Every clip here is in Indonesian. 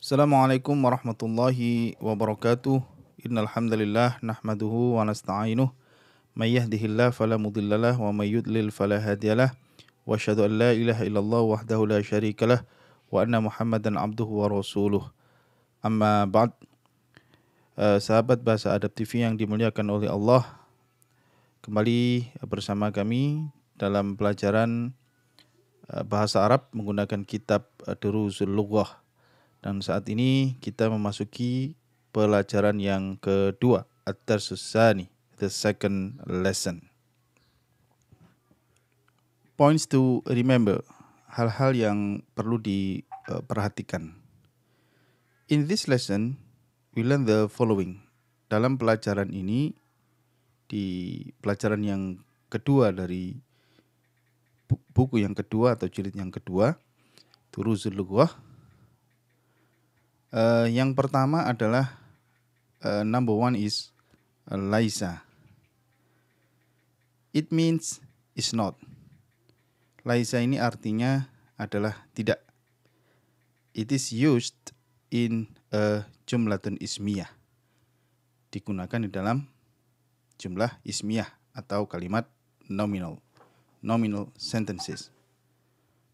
Assalamualaikum warahmatullahi wabarakatuh. Innal hamdalillah nahmaduhu wa nasta'inuh. May yahdihillahu fala mudhillalah wa may yudlil fala hadiyalah. Wa asyhadu an la ilaha illallah wahdahu la syarikalah wa anna Muhammadan abduhu wa rasuluh. Amma ba'd. Sahabat Bahasa Adab TV yang dimuliakan oleh Allah, kembali bersama kami dalam pelajaran bahasa Arab menggunakan kitab Durusul Lughah. Dan saat ini kita memasuki pelajaran yang kedua, Ad-Darsus Tsani, the second lesson. Points to remember, hal-hal yang perlu diperhatikan. In this lesson, we learn the following. Dalam pelajaran ini, di pelajaran yang kedua dari buku yang kedua atau jilid yang kedua, Durusul Lughah, yang pertama adalah number one is laisa. It means is not. Laisa ini artinya adalah tidak. It is used in a jumlatun ismiyah. Digunakan di dalam jumlah ismiyah atau kalimat nominal. Nominal sentences.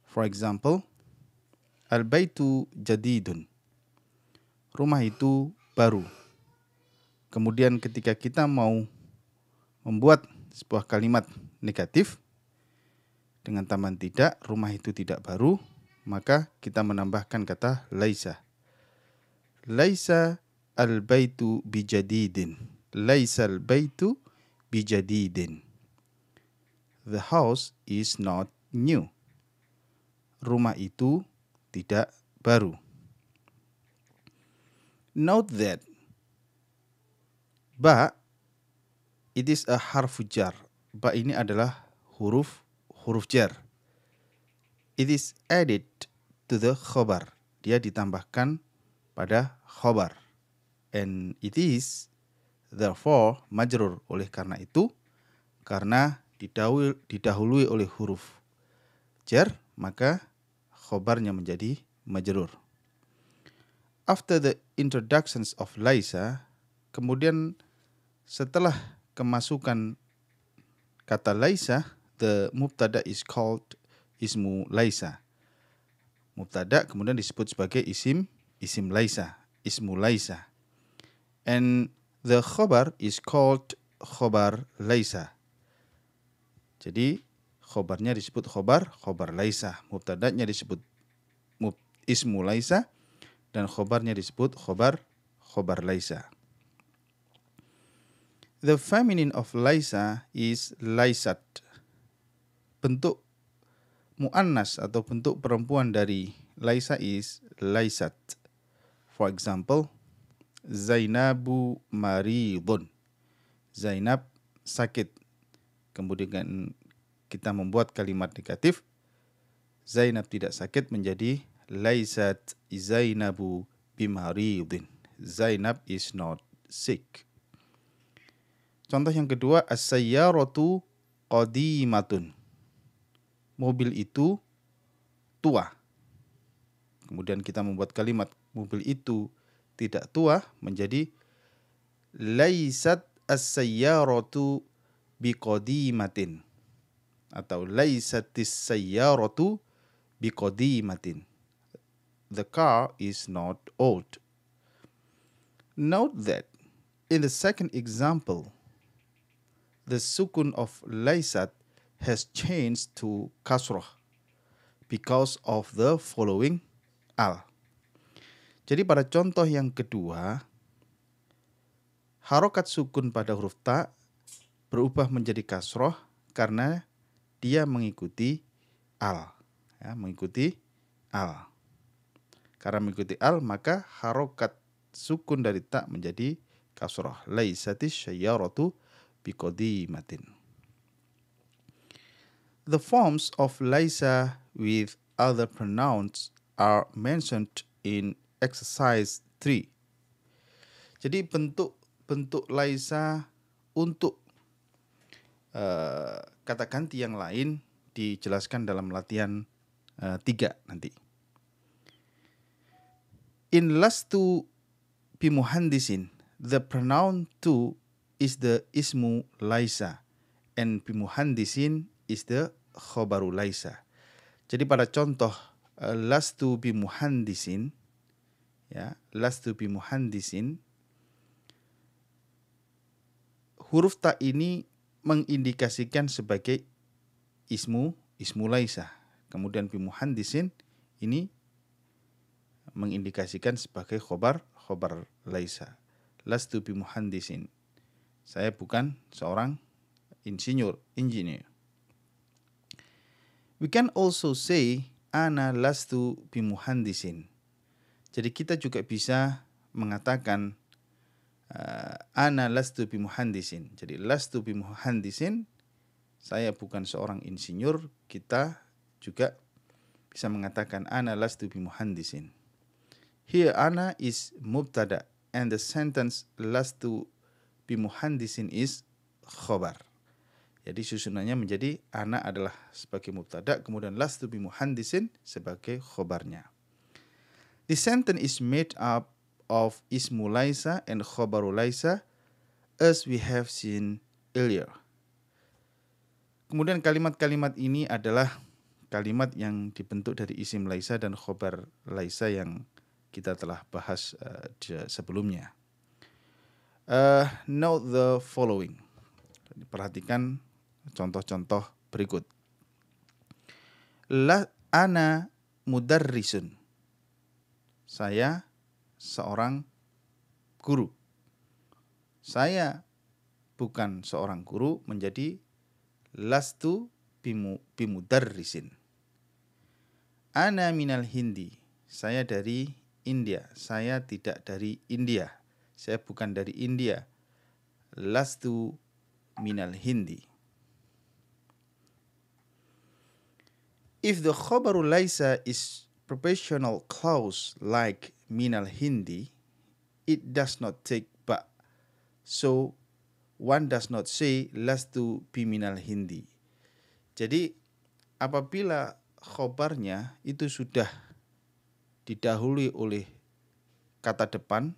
For example, al-baitu jadidun. Rumah itu baru. Kemudian ketika kita mau membuat sebuah kalimat negatif dengan tambahan tidak, rumah itu tidak baru, maka kita menambahkan kata laisa. Laisa al-baitu bijadidin. Laisa al-baitu bijadidin. The house is not new. Rumah itu tidak baru. Note that ba it is a harfu jar. Ba ini adalah huruf jar. It is added to the khobar. Dia ditambahkan pada khobar. And it is therefore majrur. Oleh karena itu, karena didahului oleh huruf jar, maka khobarnya menjadi majrur. After the introductions of laisa, kemudian setelah kemasukan kata laisa, the mubtada is called ismu laisa. Mubtada kemudian disebut sebagai isim laisa, ismu laisa. And the khobar is called khobar laisa. Jadi khobarnya disebut khobar laisa. Mubtadanya disebut ismu laisa. Dan khobarnya disebut khobar laisa. The feminine of laisa is laisat. Bentuk muannas atau bentuk perempuan dari laisa is laisat. For example, Zainabu maridun. Zainab sakit. Kemudian kita membuat kalimat negatif. Zainab tidak sakit menjadi laisat Zainabu bimaridin. Zainab is not sick. Contoh yang kedua, as-sayyaratu qadimatun. Mobil itu tua. Kemudian kita membuat kalimat mobil itu tidak tua menjadi laisat as-sayyaratu biqadimatin. Atau laisatis sayyaratu biqadimatin. The car is not old. Note that in the second example, the sukun of laisat has changed to kasrah because of the following al. Jadi pada contoh yang kedua, harokat sukun pada huruf ta berubah menjadi kasrah karena dia mengikuti al. Ya, mengikuti al. Karena mengikuti al, maka harokat sukun dari ta menjadi kasrah. Laisatis syayyaratu biqadimatin. The forms of laisa with other pronouns are mentioned in exercise 3. Jadi bentuk laisa untuk kata ganti yang lain dijelaskan dalam latihan 3 nanti. In lastu bimuhandisin, the pronoun tu is the ismu laisa and bimuhandisin is the khobaru laisa. Jadi pada contoh lastu bimuhandisin, ya, lastu bimuhandisin, huruf ta ini mengindikasikan sebagai ismu laisa. Kemudian bimuhandisin ini mengindikasikan sebagai khobar laisa. Lastu bimuhandisin. Saya bukan seorang engineer. We can also say ana lastu bimuhandisin. Jadi kita juga bisa mengatakan ana lastu bimuhandisin. Jadi lastu bimuhandisin, saya bukan seorang insinyur. Kita juga bisa mengatakan ana lastu bimuhandisin. Here ana is mubtada and the sentence lastu bimuhandisin is khobar. Jadi susunannya menjadi ana adalah sebagai mubtada, kemudian lastu bimuhandisin sebagai khobarnya. The sentence is made up of ismu laisa and khobaru laisa as we have seen earlier. Kemudian kalimat-kalimat ini adalah kalimat yang dibentuk dari isim laisa dan khobar laisa yang kita telah bahas sebelumnya. Note the following. Perhatikan contoh-contoh berikut. Ana mudarrisun. Saya seorang guru. Saya bukan seorang guru menjadi lastu bimudarrisin. Ana minal Hindi. Saya dari India. Saya tidak dari India. Saya bukan dari India. Lastu minal Hindi. If the khobaru laisa is prepositional clause like minal Hindi, it does not take ba. So one does not say lastu biminal Hindi. Jadi apabila khobarnya itu sudah didahului oleh kata depan,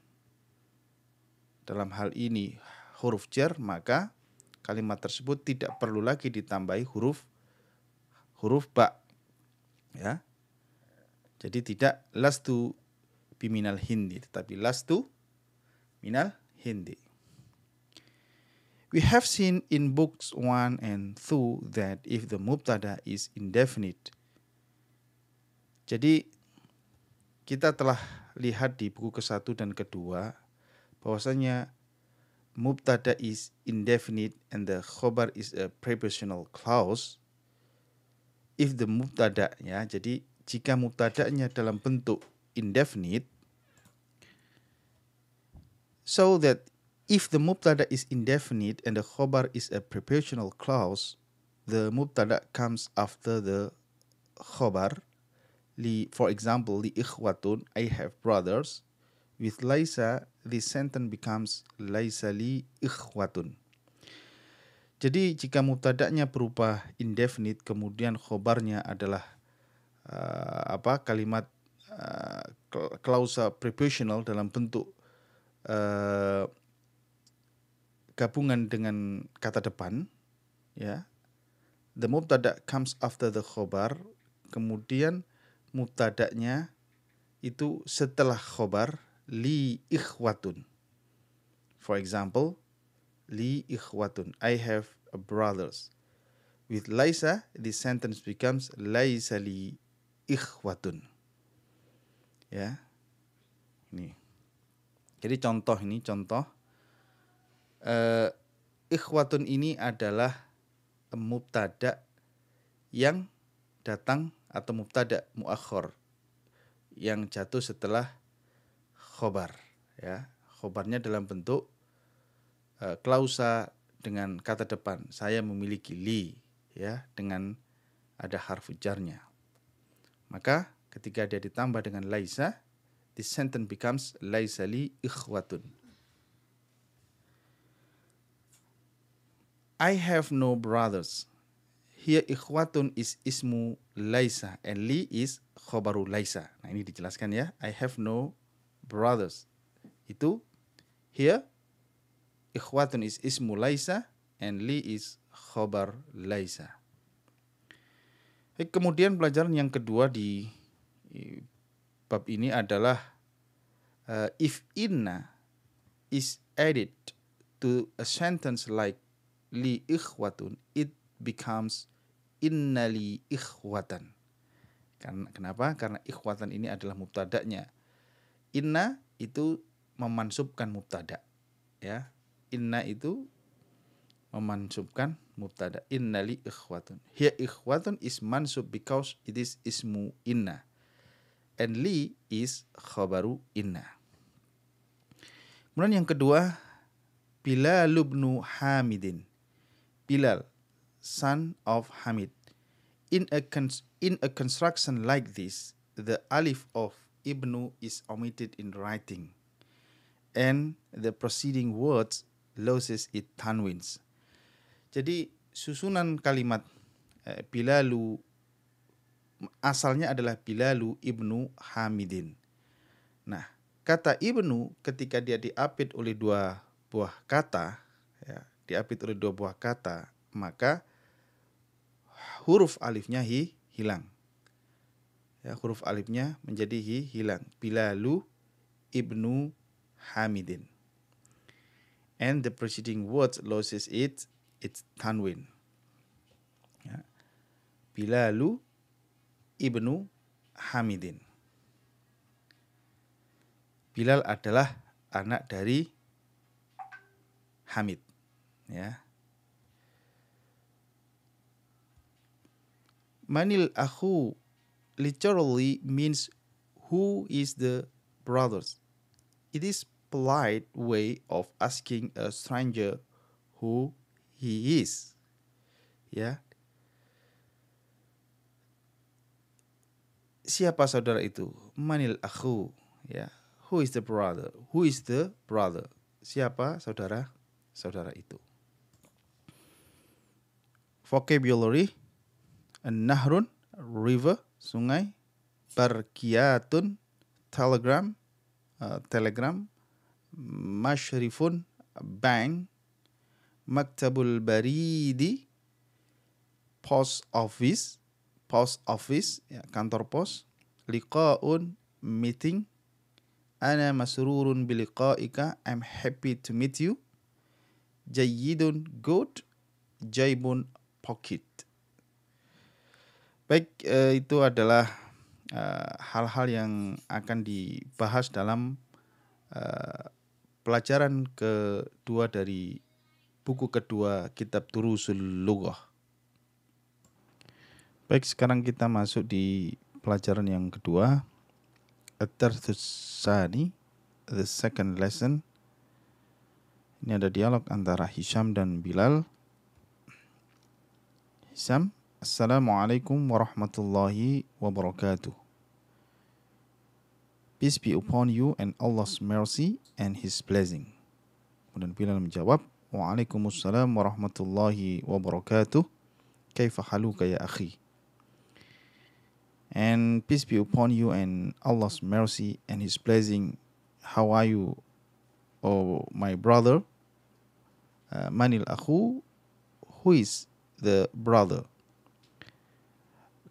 dalam hal ini huruf jar, maka kalimat tersebut tidak perlu lagi ditambahi huruf ba. Ya. Jadi tidak lastu biminal Hindi, tetapi lastu minal Hindi. We have seen in books 1 and 2 that if the mubtada is indefinite. Jadi kita telah lihat di buku ke-1 dan ke-2 bahwasanya mubtada is indefinite and the khobar is a prepositional clause. If the mubtada, ya, jadi jika mubtadanya dalam bentuk indefinite, so that if the mubtada is indefinite and the khobar is a prepositional clause, the mubtada comes after the khobar. For example, li ikhwatun, I have brothers. With laisa, the sentence becomes laisa li ikhwatun. Jadi jika mubtada'nya berupa indefinite, kemudian khobarnya adalah kalimat klausa prepositional dalam bentuk gabungan dengan kata depan, ya. The mubtada comes after the khobar, kemudian mubtada'nya itu setelah khobar li ikhwatun. For example, li ikhwatun, I have brothers. With laisa, the sentence becomes laisa li ikhwatun. Ya. Ini. Jadi contoh ikhwatun ini adalah mubtada yang datang atau mubtada muakhir yang jatuh setelah khobar, ya. Khobarnya dalam bentuk klausa dengan kata depan, saya memiliki li, ya, dengan ada harfu jarnya. Maka ketika dia ditambah dengan laisa, the sentence becomes laisa li ikhwatun. I have no brothers. Here ikhwatun is ismu laisa and li is khobaru laisa. Nah, ini dijelaskan, ya. I have no brothers. Itu here ikhwatun is ismu laisa and li is khobar laisa. Kemudian pelajaran yang kedua di bab ini adalah if inna is added to a sentence like li ikhwatun, it becomes inna li ikhwatan. Kenapa? Karena ikhwatan ini adalah mubtada'nya. Inna itu memansubkan mubtada, ya. Inna itu memansubkan mubtada. Inna li ikhwatun. Here ikhwatun is mansub because it is ismu inna. And li is khabaru inna. Kemudian yang kedua, Bilal ibnu Hamidin. Bilal, son of Hamid. In a construction like this, the alif of ibnu is omitted in writing, and the preceding words loses its tanwins. Jadi susunan kalimat Bilalu asalnya adalah Bilalu ibnu Hamidin. Nah, kata ibnu ketika dia diapit oleh dua buah kata, maka huruf alifnya hilang. Ya, huruf alifnya menjadi hilang. Bilalu ibnu Hamidin. And the preceding words loses its tanwin. Ya. Bilalu ibnu Hamidin. Bilal adalah anak dari Hamid. Ya. Manil akhu literally means who is the brothers. It is polite way of asking a stranger who he is. Ya. Siapa saudara itu? Manil akhu. Ya. Who is the brother? Who is the brother? Siapa saudara itu? Vocabulary: nahrun, river, sungai. Barkiyatun, telegram, mashrifun, bank. Maktabul baridi, post office, ya, kantor pos. Liqa'un, meeting. Ana masrurun biliqa'ika, I'm happy to meet you. Jayyidun, good. Jaibun, pocket. Baik, itu adalah hal-hal yang akan dibahas dalam pelajaran kedua dari buku kedua kitab Durusul Lughah. Baik, sekarang kita masuk di pelajaran yang kedua, At-Tarthus Tsani, the second lesson. Ini ada dialog antara Hisham dan Bilal. Hisham, Assalamualaikum warahmatullahi wabarakatuh. Peace be upon you and Allah's mercy and His blessing. Kemudian Bilal menjawab, Waalaikumsalam warahmatullahi wabarakatuh. Kaifa haluka ya akhi? And peace be upon you and Allah's mercy and His blessing. How are you, oh my brother? Manil akhu, who is the brother?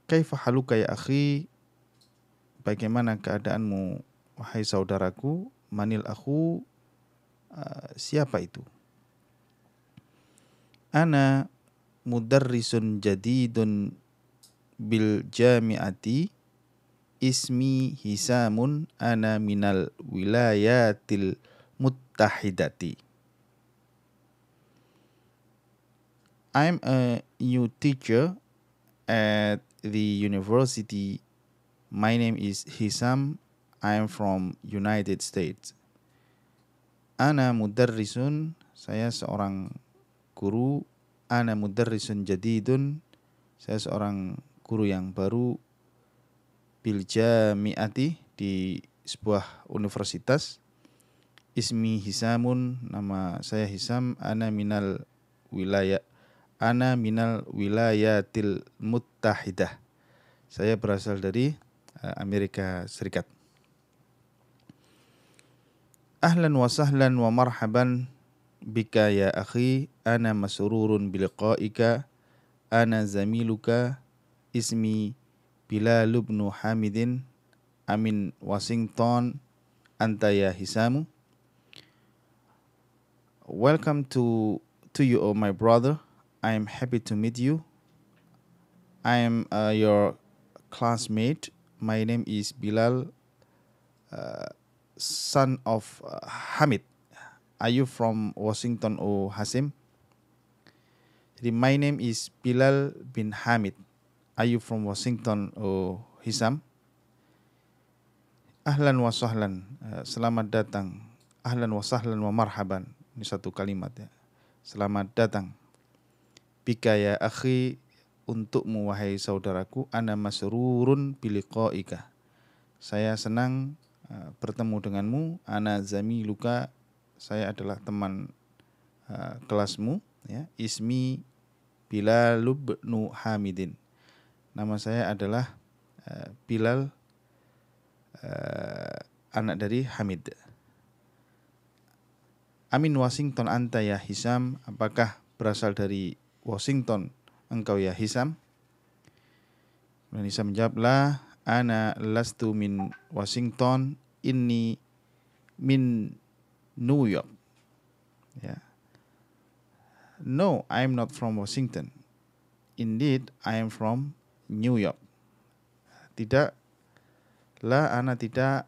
Kaifa haluka ya akhi? Bagaimana keadaanmu, wahai saudaraku? Manil akhu, siapa itu? Ana mudarrisun jadidun bil jami'ati, ismi Hisamun, ana minal wilayatil muttahidati. I'm a new teacher at the university. My name is Hisam. I am from United States. Ana mudarrisun, saya seorang guru. Ana mudarrisun jadidun, saya seorang guru yang baru. Bil jami'ati, di sebuah universitas. Ismi Hisamun, nama saya Hisam. Ana minal wilayatil muttahidah, saya berasal dari Amerika Serikat. Ahlan wa sahlan wa marhaban bika ya akhi, ana masrurun biliqa'ika, ana zamiluka, ismi Bilal ibn Hamidin, Amin Washington, anta ya Hisamu. Welcome to you, oh my brother. I am happy to meet you. I am your classmate. My name is Bilal, son of Hamid. Are you from Washington or Hasim? Jadi, my name is Bilal bin Hamid. Are you from Washington or Hisam? Ahlan wa sahlan, selamat datang. Ahlan wa sahlan wa marhaban. Ini satu kalimat ya. Selamat datang. Bika ya akhi, untukmu wahai saudaraku, ana masrurun biliqa'ika. Saya senang bertemu denganmu. Ana zamiluka, saya adalah teman kelasmu ya. Ismi Bilal ibn Hamidin. Nama saya adalah Bilal, anak dari Hamid. Amin Washington anta ya Hisam, apakah berasal dari Washington engkau ya Hisam? Dan Hisam menjawablah, ana lastu min Washington, inni min New York. Ya. No, I am not from Washington. Indeed, I am from New York. Tidak,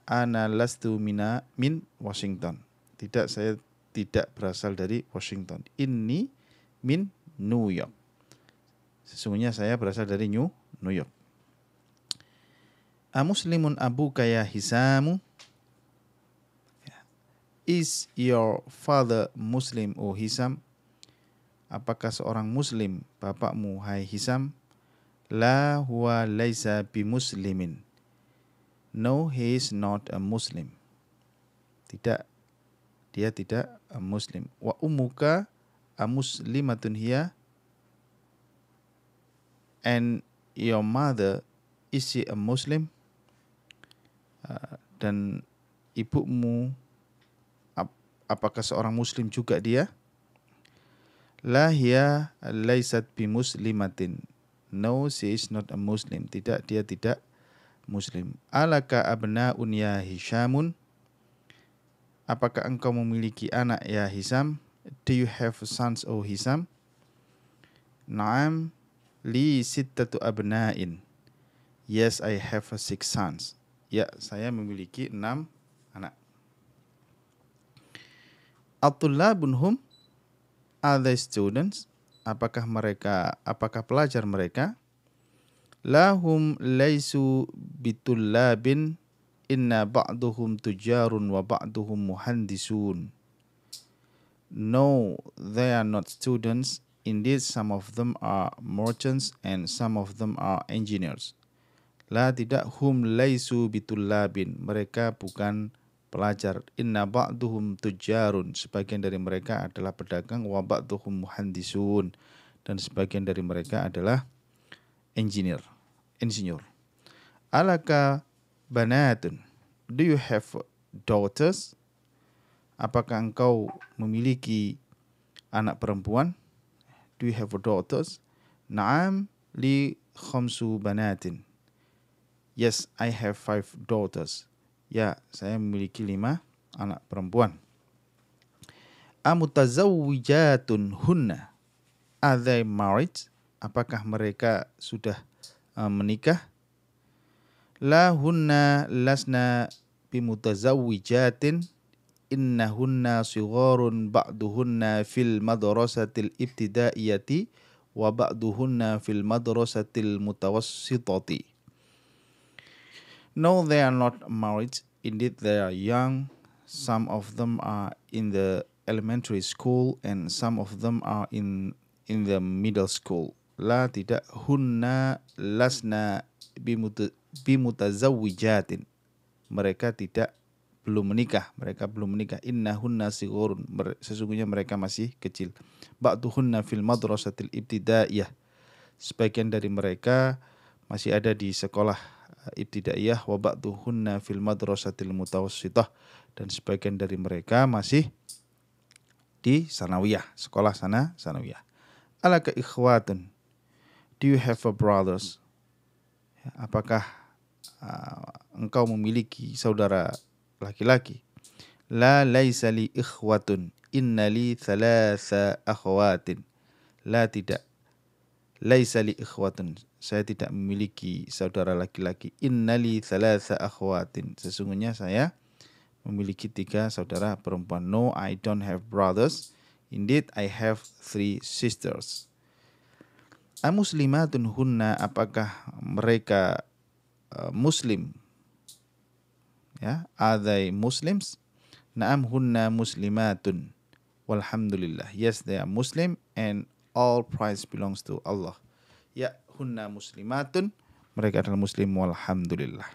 ana lastu min Washington. Tidak, saya tidak berasal dari Washington. Inni min New York. Sesungguhnya saya berasal dari New York. A muslimun abuka ya Hisamu? Is your father Muslim o Hisam? Apakah seorang Muslim bapakmu hai Hisam? La huwa laisa bimuslimin. No, he is not a Muslim. Tidak, dia tidak a Muslim. Wa ummuka a muslimatun hiya? And your mother, is she a Muslim? Dan ibumu, apakah seorang Muslim juga dia? La hiya laisat bimuslimatin. No, she is not a Muslim. Tidak, dia tidak Muslim. Alaka abna'un ya Hishamun? Apakah engkau memiliki anak ya Hisam? Do you have sons o Hisam? Naam, li sittatu abna'in. Yes, I have 6 sons. Ya, saya memiliki 6 anak. At-tullabun hum? Are they students? Apakah pelajar mereka? Lahum laisu bitullabin, inna ba'duhum tujarun wa ba'duhum muhandisun. No, they are not students. Indeed, some of them are merchants and some of them are engineers. La, tidak, hum laisu bitullabin, mereka bukan pelajar. Inna ba'duhum tujarun, sebagian dari mereka adalah pedagang. Wa ba'duhum muhandisun, dan sebagian dari mereka adalah insinyur. Alaka banatun? Do you have daughters? Apakah engkau memiliki anak perempuan? Do you have daughters? Naam, li khamsu banatin. Yes, I have 5 daughters. Ya, saya memiliki 5 anak perempuan. Amutazawwijatun hunna? Are they married? Apakah mereka sudah menikah? La hunna lasna bimutazawwijatin, innahunna sigharun ba'duhunna fil madrasatil ibtidaiyati wa ba'duhunna fil madrasatil mutawassitati. No, they are not married. Indeed, they are young. Some of them are in the elementary school and some of them are in the middle school. La, tidak, hunna lasna bimutazawwijatin. Mereka belum menikah. Inna hunna sighurun, sesungguhnya mereka masih kecil. Ba'duhunna fil madrasatil ibtidaiyah, sebagian dari mereka masih ada di sekolah ibtidaiyah wa ba'duhunna fil madrasatil mutawassithah, dan sebagian dari mereka masih di sanawiyah, sekolah sanawiyah. Alaka ikhwatun, do you have a brothers? Apakah engkau memiliki saudara laki-laki? La laisa li ikhwatun, inna li thalatha akhwatin. La, tidak. Laisa li ikhwatun, saya tidak memiliki saudara laki-laki. Inna li thalatha akhwatin, sesungguhnya saya memiliki 3 saudara perempuan. No, I don't have brothers. Indeed, I have 3 sisters. Amuslimatun hunna, apakah mereka Muslim? Ya, are they Muslims? Naam hunna muslimatun. Walhamdulillah. Yes, they are Muslim and all praise belongs to Allah. Ya, hunna muslimatun. Mereka adalah Muslim, walhamdulillah.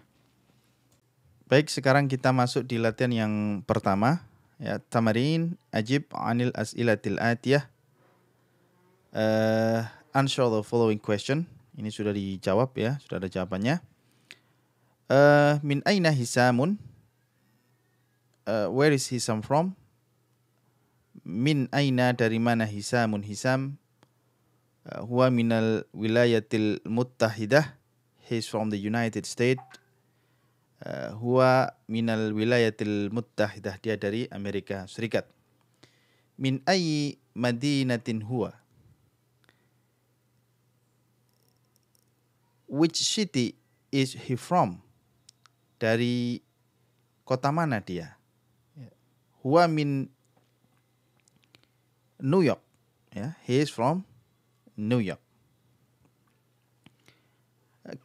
Baik, sekarang kita masuk di latihan yang pertama. Ya, tamarin ajib anil as'ilatil atiyah. Answer the following question. Ini sudah dijawab ya, sudah ada jawabannya. Min aina hisamun? Where is Hisam from? Min aina, dari mana Hisamun? Hisam huwa minal wilayatil muttahidah. He is from the United States. Huwa minal wilayatil muttahidah, dia dari Amerika Serikat. Min ayyi madinatin huwa? Which city is he from? Dari kota mana dia? Huwa min New York. Ya, he is from New York.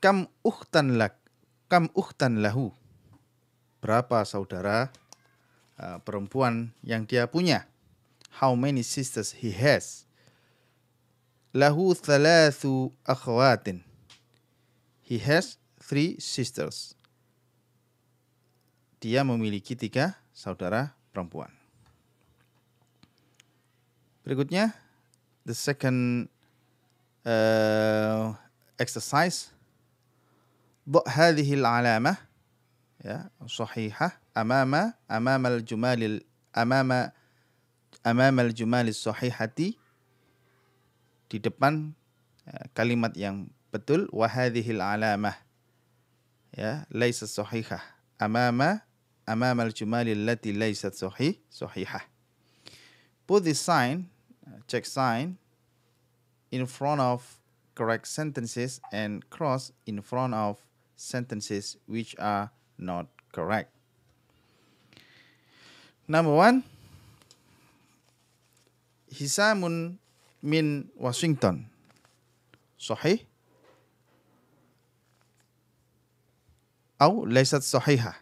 Kam ukhtan lak? Kam ukhtan lahu? Berapa saudara perempuan yang dia punya? How many sisters he has? Lahu thalathu akhwatin. He has 3 sisters. Dia memiliki 3 saudara perempuan. Berikutnya, the second exercise. Dha' hadhihi al-alamah, ya, sahihah amama al-jumal sahihati, di depan kalimat yang betul. Wa hadhihi al-alamah, ya, laysat sahihah. Amama al-jumal allati laysat sahihah. Put the sign, check sign, in front of correct sentences and cross in front of sentences which are not correct. Number 1, Hisamun min Washington. Sahih? Atau laysat sahihah?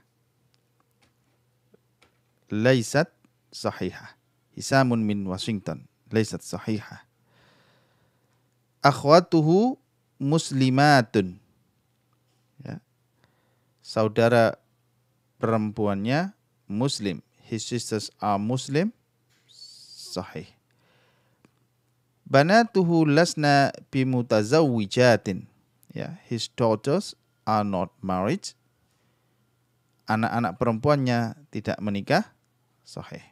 Laysat sahihah. Hisamun min Washington. Laysat sahihah. Akhwatuhu muslimatun. Ya. Saudara perempuannya Muslim. His sisters are Muslim. Sahih. Banatuhu lasna bimutazawwijatin. Ya, his daughters are not married. Anak-anak perempuannya tidak menikah. Sahih.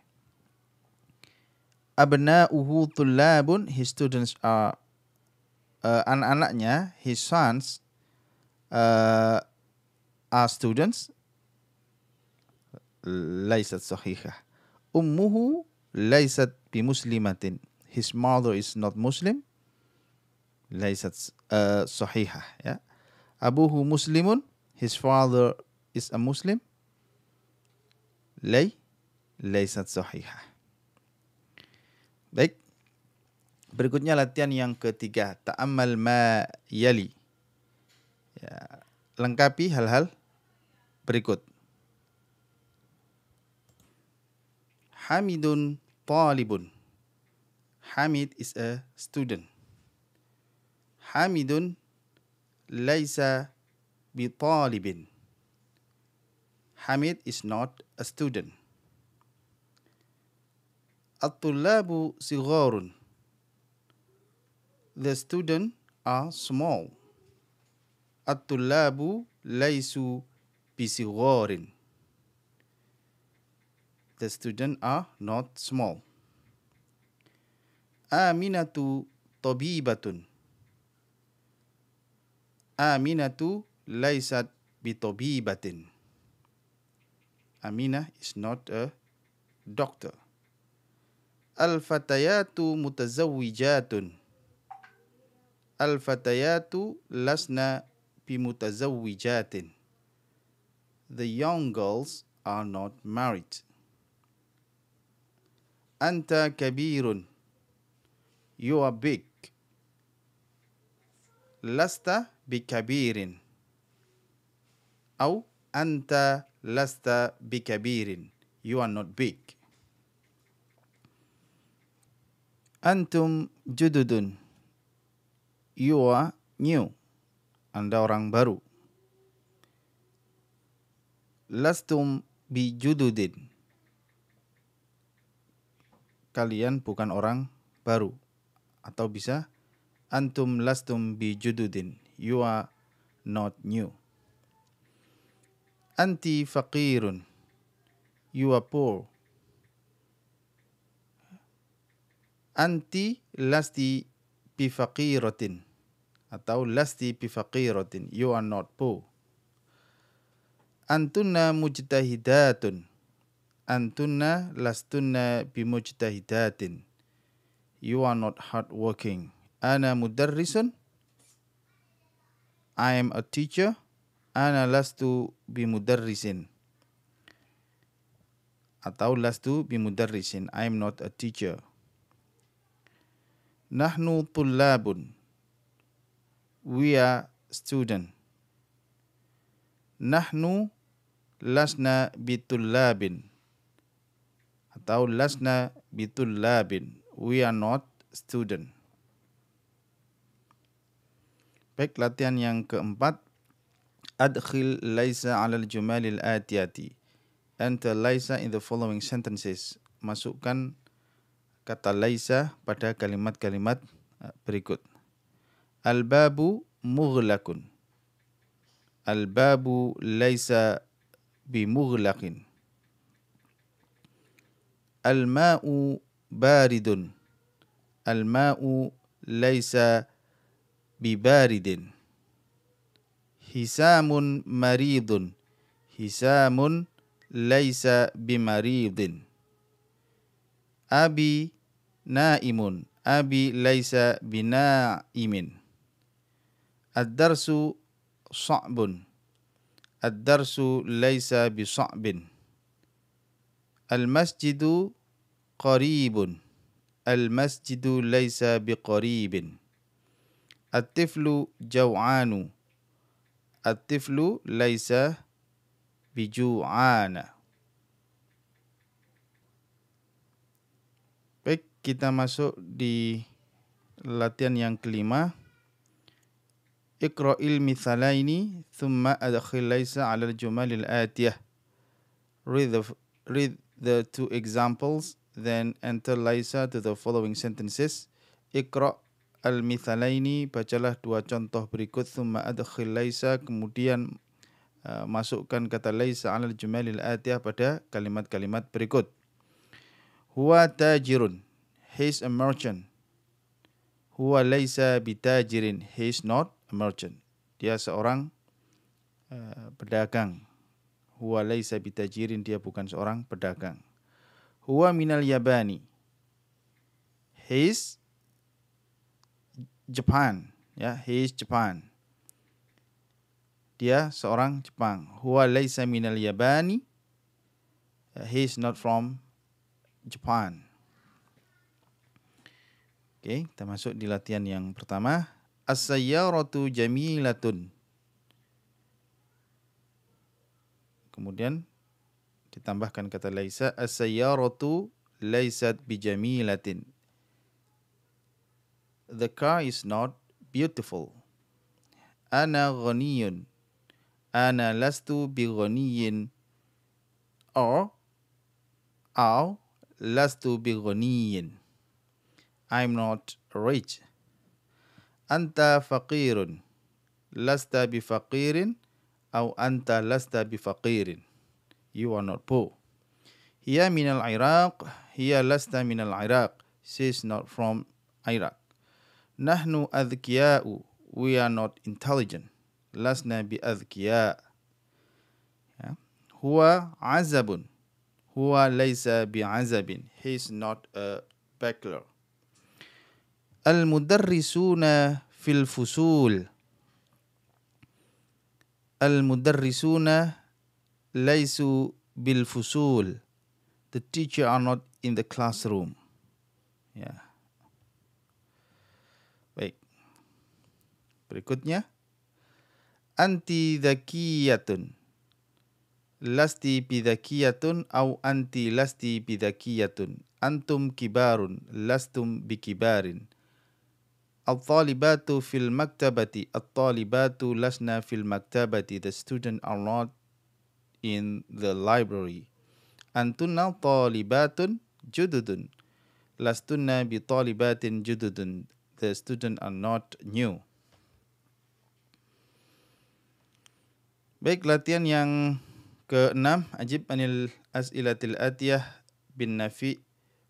Abna'uhu tullabun. His students are anak-anaknya, his sons are students. Laysat sahihah. Ummuhu laysat bimuslimatin. His mother is not Muslim. Laysat sahihah. Ya. Abuhu muslimun. His father is a Muslim. Laysat sahihah. Baik. Berikutnya latihan yang ketiga. Ta'ammal ma yali. Ya, lengkapi hal-hal berikut. Hamidun talibun. Hamid is a student. Hamidun laisa bi talibin. Hamid is not a student. At-tullabu sigharun. The students are small. At-tullabu laisu bisigharin. The students are not small. Aminatu tabibatun. Aminatu laisat bitabibatin. Aminah is not a doctor. Al-fatayatu mutazawwijatun. Al-fatayatu lasna bimutazawwijatin. The young girls are not married. Anta kabirun. You are big. Lasta bikabirin. Au anta lasta bikabirin. You are not big. Antum jududun. You are new. Anda orang baru. Lastum bijududin. Kalian bukan orang baru. Atau bisa antum lastum bijududin. You are not new. Anti faqirun. You are poor. Anti lasti bifaqiratin. Atau lasti bifaqiratin. You are not poor. Antunna mujtahidatun. Antunna lastunna bimujtahidatin. You are not hardworking. Ana mudarrisun. I am a teacher. Ana lastu bimudarrisin. Atau lastu bimudarrisin. I am not a teacher. Nahnu tullabun. We are student. Nahnu lasna bitullabin. Atau lasna bitullabin. We are not student. Baik, latihan yang keempat. Adkhil laisa alal jumalil atiyati. Enter laisa in the following sentences. Masukkan kata laisa pada kalimat-kalimat berikut. Al-babu mughlaqun. Al-babu laisa bimughlaqin. Al-ma'u baridun. Al-ma'u laisa bibaridin. Hisamun maridun. Hisamun laisa bimaridin. Abi naimun. Abi laisa binaimin. Ad-darsu sa'bun. Ad-darsu laisa bisa'bin. Al-masjidu qaribun. Al-masjidu laisa biqaribin. At-tiflu jaw'anu. At-tiflu laisa biju'ana. Baik, kita masuk di latihan yang kelima. Iqra'il mithalaini thumma adkhil laisa 'ala al-jumalil atiyah. Read the two examples, then enter laisa to the following sentences. Iqra' al-mithalaini, bacalah dua contoh berikut. Thumma adkhil laisa, kemudian masukkan kata laisa 'ala al-jumalil atiyah pada kalimat-kalimat berikut. Huwa tajirun. He is a merchant. Huwa laisa bitajirin. He is not a merchant. Dia seorang pedagang. Huwa laisa bitajirin. Dia bukan seorang pedagang. Huwa minal yabani. He is Japan. Ya, he is Japan. Dia seorang Jepang. Huwa laisa minal yabani. He is not from Japan. Oke, kita masuk di latihan yang pertama. As-sayyaratu jamilatun. Kemudian ditambahkan kata laisa. As-sayyaratu laisat bijamilatin. The car is not beautiful. Ana ghaniyun. Ana lastu bighaniyin. Or lastu bighaniyin. I'm not rich. Anta faqirun. lasta bifaqirin atau anta lasta bifaqirin. You are not poor. Hiya minal Iraq, hiya lasta minal Iraq. She is not from Iraq. Nahnu adhkiya'u, we are not intelligent. Lasna bi adhkiya. Huwa azabun, huwa laysa bi azabin. He is not a bachelor. Al-mudarrisuna fil fusul. Al-mudarrisuna laysu bil fusul. The teacher are not in the classroom. Ya. Baik. Berikutnya. Anti dzakiyatun. Lasti bidakiyatun au anti lasti bidakiyatun. Antum kibarun, lastum bikibarin. Al-talibatu fil maktabati. Al-talibatu lasna fil maktabati. The students are not in the library. Antunna talibatun jududun. Lastunna bi talibatin jududun. The students are not new. Baik, latihan yang ke-6. Ajib anil as'ilatil atiyah bin nafi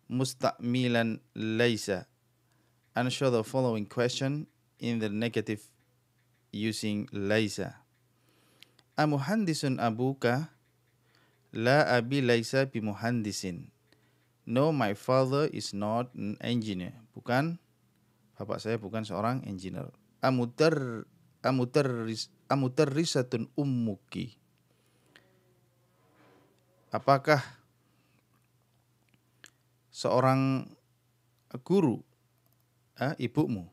musta'milan laysa. Answer the following question in the negative using laysa. Amuhandisun abuka? La abi laysa bimuhandisin. No, my father is not an engineer. Bukan, bapak saya bukan seorang engineer. Amutarrisatun ummuki. Apakah seorang guru ibumu?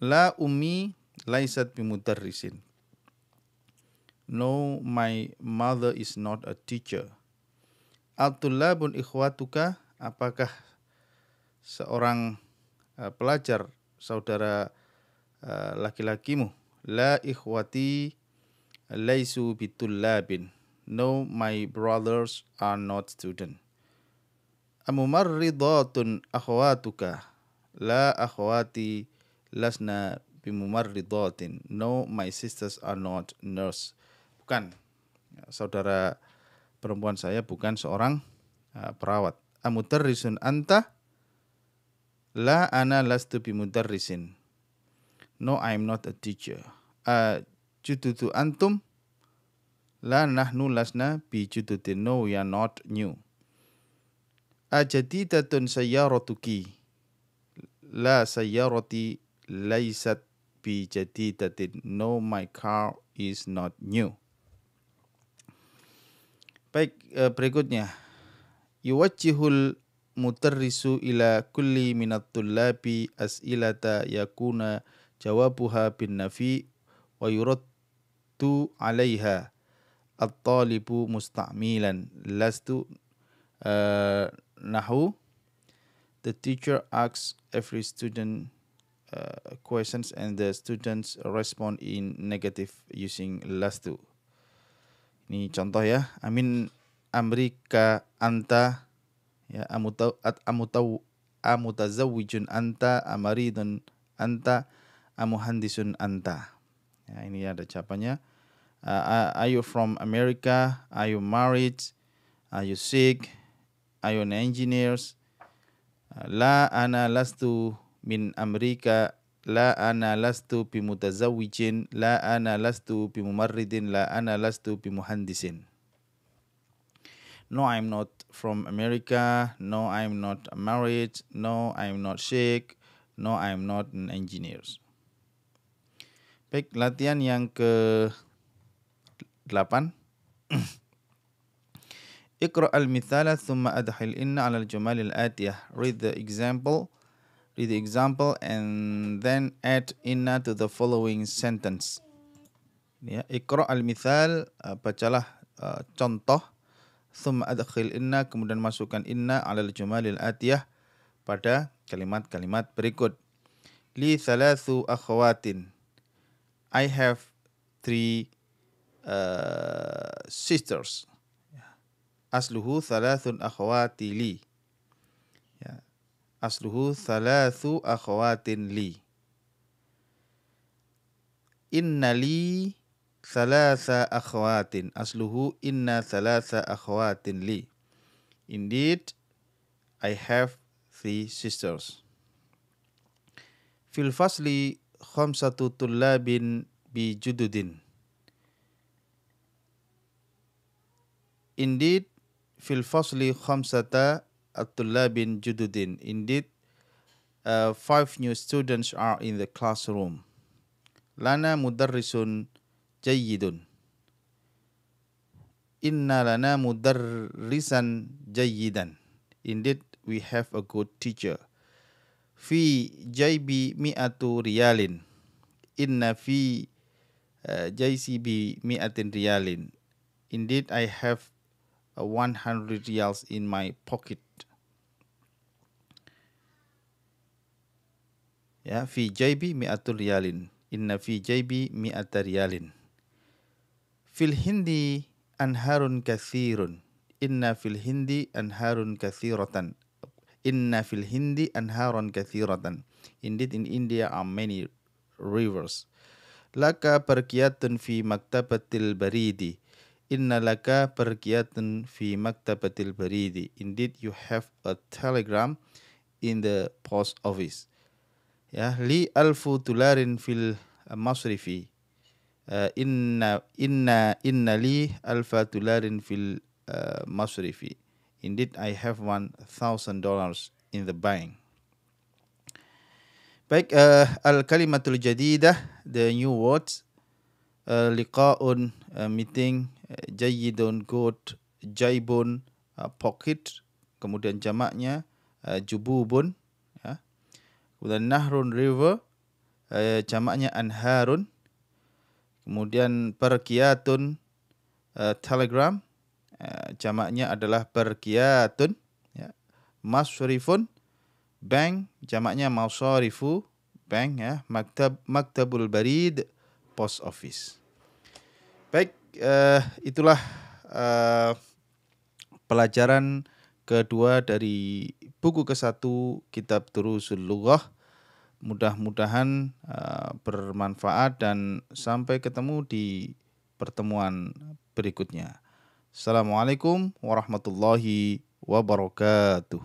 La ummi laisat bimutarrisin. No, my mother is not a teacher. Al-tullabun ikhwatuka. Apakah seorang pelajar, saudara laki-lakimu? La ikhwati laisu bitullabin. No, my brothers are not students. Amumarridatun akhwatuka. La akhwati lasna bimumarridatin. No, my sisters are not nurse. Bukan, saudara perempuan saya bukan seorang perawat. Amutarrisun anta? La ana lastu bimutarrisin. No, I am not a teacher. Jududu antum? La nahnu lasna bi jududin. No, we are not new. Ajadidatun sayyaratuki? La sayyarati laysat bi jadidatin. No, my car is not new. Baik, berikutnya. Yuwajjihul mutarrisu ila kulli minat tullabi as'ilata yakuna jawabuha bin nafi wa yuraddu alaiha at-talibu musta'milan. Lastu nahu. The teacher asks every student questions and the students respond in negative using lastu. Ini contoh ya. Amin amrika anta, ya, amutazawwijun anta, amaridun anta, amuhandisun anta. Ya, ini ada jawabannya. Are you from America? Are you married? Are you sick? Are you an engineer? La ana lastu min Amerika. La ana lastu bimutazawwijin. La ana lastu bimumarridin. La ana lastu bimuhandisin. No, I'm not from America. No, I'm not married. No, I'm not sick. No, I'm not an engineer. Baik, latihan yang ke-8. Iqra al-mithala thumma adkhil inna ala al-jumal al-atiyah. Read the example and then add inna to the following sentence. Ya, Iqra al-mithal, bacalah contoh. Thumma adkhil inna, kemudian masukkan inna ala al-jumal al-atiyah pada kalimat-kalimat berikut. Li thalathu akhwatin. I have 3 sisters. Asluhu thalathun akhwati li. Ya. Asluhu thalathu akhwatin li. innali thalatha akhwatin. Asluhu inna thalatha akhwatin li. Indeed, I have 3 sisters. Fil fasli khamsatu tullabin bi jududin. Indeed, fil fasli khamsata at-tullabin jududin. Indeed, 5 new students are in the classroom. Lana mudarrisun jayyidun. Inna lana mudarrisan jayyidan. Indeed, we have a good teacher. Fi jaybi mi'atu riyalin. Inna fi jaysibi mi'atin riyalin. Indeed, I have 100 riyals in my pocket. Ya, fi jaybi mi'atu riyalin. Inna fi jaybi mi'ata riyalin. Fil hindi anharun kathirun. Inna fil hindi anharun kathiratan. Inna fil hindi anharun kathiratan. Indeed, in India are many rivers. Laka perkiyatun fi maktabatil baridi. Inna laka perkiyatun fi maktabatil baridi. Indeed, you have a telegram in the post office. Ya, li alfu dolarin fil masrifi. Inna li alfa dolarin fil masrifi. Indeed, I have $1,000 in the bank. Baik, al-kalimatul jadidah, the new words. Liqa'un, meeting. Jayyidun, good. Jaybun, pocket. Kemudian jamaknya jububun. Ya. Kemudian nahrun, river. Jamaknya anharun. Kemudian perkiyatun, telegram. Jamaknya adalah perkiyatun. Ya. Masrifun, bank. Jamaknya masarifu, bank. Ya. Maktabul barid, post office. Baik, itulah pelajaran kedua dari buku ke-1 Kitab Durusul Lughah. Mudah-mudahan bermanfaat dan sampai ketemu di pertemuan berikutnya. Assalamualaikum warahmatullahi wabarakatuh.